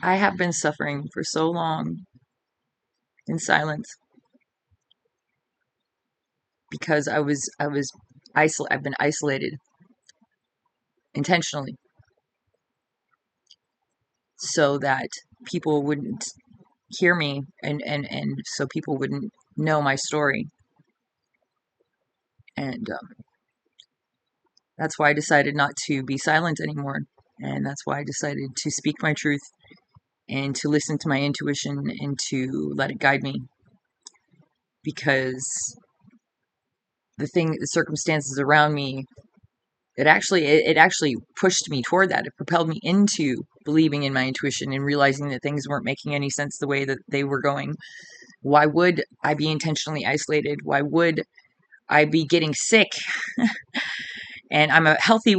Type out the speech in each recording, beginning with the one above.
I have been suffering for so long in silence because I've been isolated intentionally so that people wouldn't hear me and so people wouldn't know my story. And that's why I decided not to be silent anymore. And that's why I decided to speak my truth and to listen to my intuition and to let it guide me. Because the circumstances around me, it actually pushed me toward that. It propelled me into believing in my intuition and realizing that things weren't making any sense the way that they were going. Why would I be intentionally isolated? Why would I be getting sick? And I'm a healthy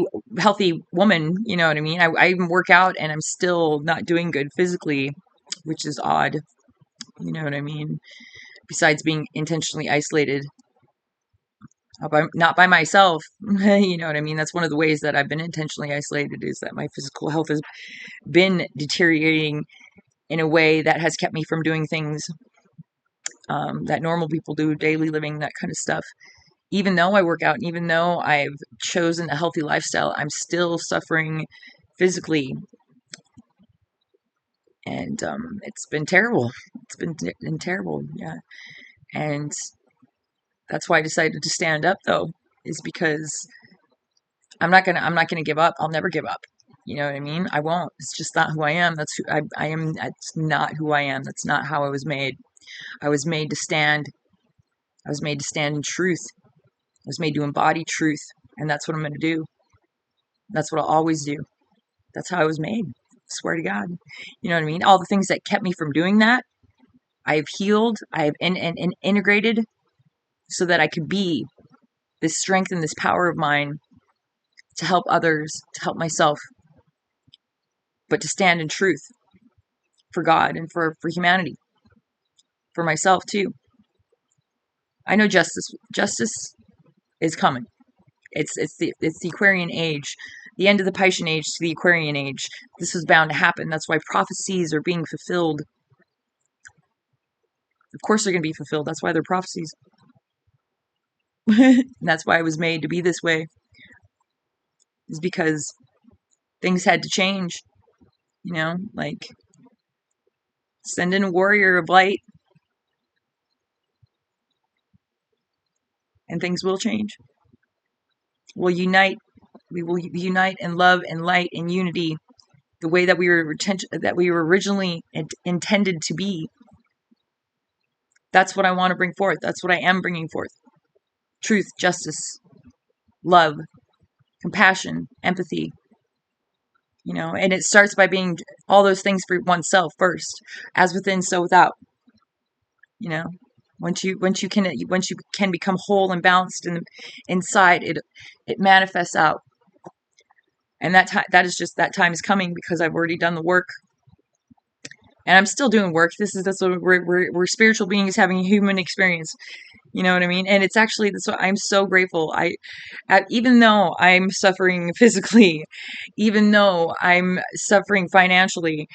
woman, you know what I mean? I even work out and I'm still not doing good physically, which is odd, you know what I mean? Besides being intentionally isolated, not by myself, you know what I mean? That's one of the ways that I've been intentionally isolated, is that my physical health has been deteriorating in a way that has kept me from doing things that normal people do, daily living, that kind of stuff. Even though I work out, and even though I've chosen a healthy lifestyle, I'm still suffering physically, and it's been terrible. It's been terrible, yeah. And that's why I decided to stand up, though, is because I'm not gonna give up. I'll never give up. You know what I mean? I won't. It's just not who I am. That's who I am. That's not who I am. That's not how I was made. I was made to stand. I was made to stand in truth. I was made to embody truth, and that's what I'm gonna do. That's what I'll always do. That's how I was made. I swear to God. You know what I mean? All the things that kept me from doing that, I have healed. I have and integrated so that I could be this strength and this power of mine to help others, to help myself, but to stand in truth for God and for humanity, for myself too. I know justice is coming. It's the Aquarian age, the end of the Piscean age to the Aquarian age. This is bound to happen. That's why prophecies are being fulfilled. Of course they're going to be fulfilled. That's why they're prophecies. And that's why I was made to be this way. Is because things had to change. You know, like send in a warrior of light, and things will change. We'll unite. We will unite in love and light and unity, the way that we were originally intended to be. That's what I want to bring forth. That's what I am bringing forth. Truth, justice, love, compassion, empathy. You know, and it starts by being all those things for oneself first, as within, so without. You know, once you can become whole and balanced inside, it manifests out. And that time is coming because I've already done the work, and I'm still doing work. That's what we're spiritual beings having a human experience. You know what I mean? And it's actually, that's what I'm so grateful. Even though I'm suffering physically, even though I'm suffering financially,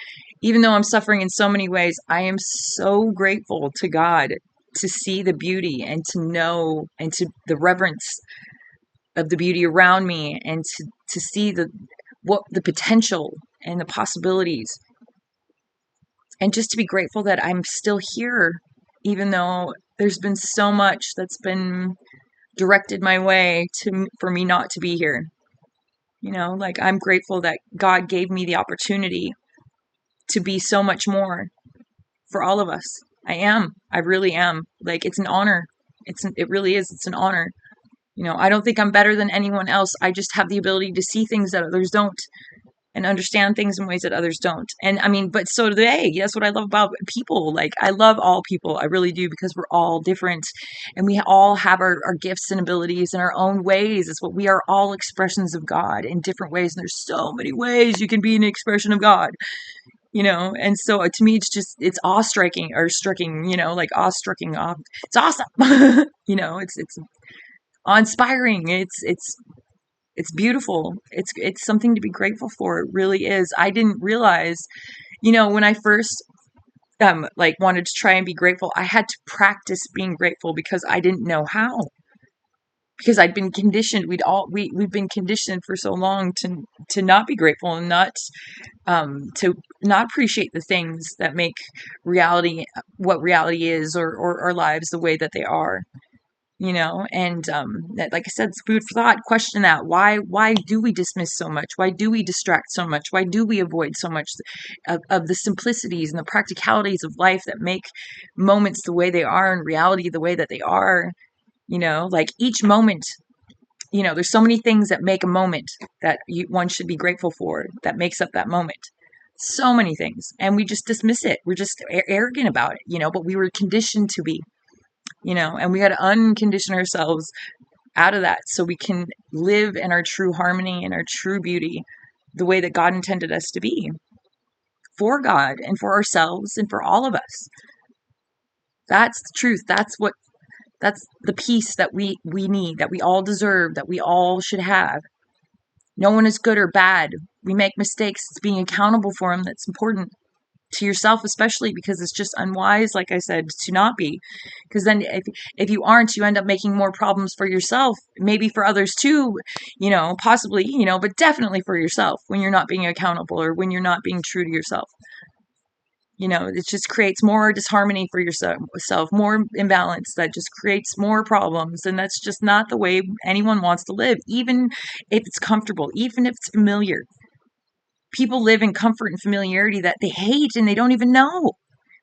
even though I'm suffering in so many ways, I am so grateful to God to see the beauty and to know and to the reverence of the beauty around me, and to see the potential and the possibilities, and just to be grateful that I'm still here, even though there's been so much that's been directed my way for me not to be here. You know, like, I'm grateful that God gave me the opportunity to be so much more for all of us. I really am. Like, it's an honor. It really is. It's an honor. You know, I don't think I'm better than anyone else. I just have the ability to see things that others don't, and understand things in ways that others don't. And I mean, but so do they. That's what I love about people. Like, I love all people. I really do, because we're all different, and we all have our gifts and abilities in our own ways. It's what we are, all expressions of God in different ways. And there's so many ways you can be an expression of God, you know? And so to me, it's awe-striking, or striking, you know, like awe-striking. It's awesome. You know, it's awe-inspiring. It's beautiful. It's something to be grateful for. It really is. I didn't realize When I first like wanted to try and be grateful, I had to practice being grateful because I didn't know how. Because I'd been conditioned, we've been conditioned for so long to not be grateful and to not appreciate the things that make reality what reality is, or our lives the way that they are. And that, like I said, it's food for thought. Question that. Why do we dismiss so much? Why do we distract so much? Why do we avoid so much of the simplicities and the practicalities of life that make moments the way they are and reality the way that they are? Like each moment, there's so many things that make a moment that one should be grateful for, that makes up that moment. So many things, and we just dismiss it. We're just arrogant about it, but we were conditioned to be, and we got to uncondition ourselves out of that so we can live in our true harmony and our true beauty, the way that God intended us to be, for God and for ourselves and for all of us. That's the truth. That's the peace that we need, that we all deserve, that we all should have. No one is good or bad. We make mistakes. It's being accountable for them that's important, to yourself especially, because it's just unwise, like I said, to not be. Because then if you aren't, you end up making more problems for yourself, maybe for others too, possibly, but definitely for yourself, when you're not being accountable or when you're not being true to yourself. It just creates more disharmony for yourself, more imbalance that just creates more problems. And that's just not the way anyone wants to live, even if it's comfortable, even if it's familiar. People live in comfort and familiarity that they hate and they don't even know,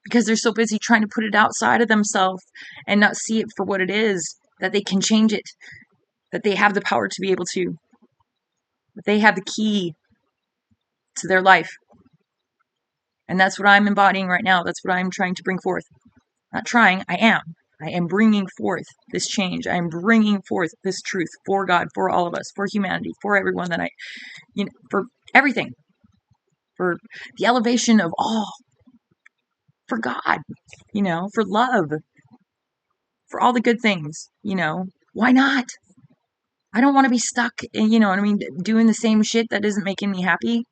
because they're so busy trying to put it outside of themselves and not see it for what it is, that they can change it, that they have the power to be able to, that they have the key to their life. And that's what I'm embodying right now. That's what I'm trying to bring forth. Not trying, I am. I am bringing forth this change. I am bringing forth this truth for God, for all of us, for humanity, for everyone for everything, for the elevation of all, for God, for love, for all the good things, why not? I don't want to be stuck in, doing the same shit that isn't making me happy.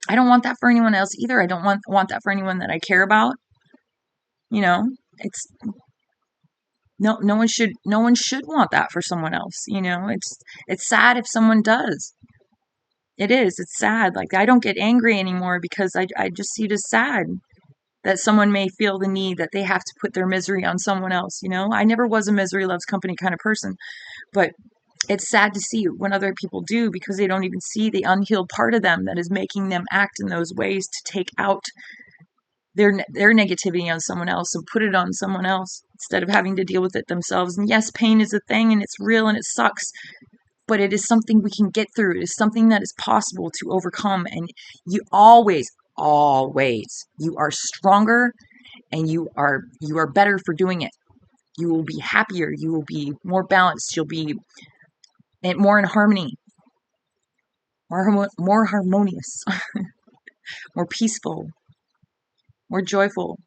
I don't want that for anyone else either. I don't want that for anyone that I care about. It's no one should want that for someone else. It's sad if someone does. It is. It's sad. Like, I don't get angry anymore because I just see it as sad that someone may feel the need that they have to put their misery on someone else. I never was a misery loves company kind of person, but it's sad to see when other people do, because they don't even see the unhealed part of them that is making them act in those ways to take out their negativity on someone else and put it on someone else instead of having to deal with it themselves. And yes, pain is a thing and it's real and it sucks, but it is something we can get through. It is something that is possible to overcome. And you always, you are stronger and you are better for doing it. You will be happier. You will be more balanced. You'll be more in harmony, more harmonious, more peaceful, more joyful.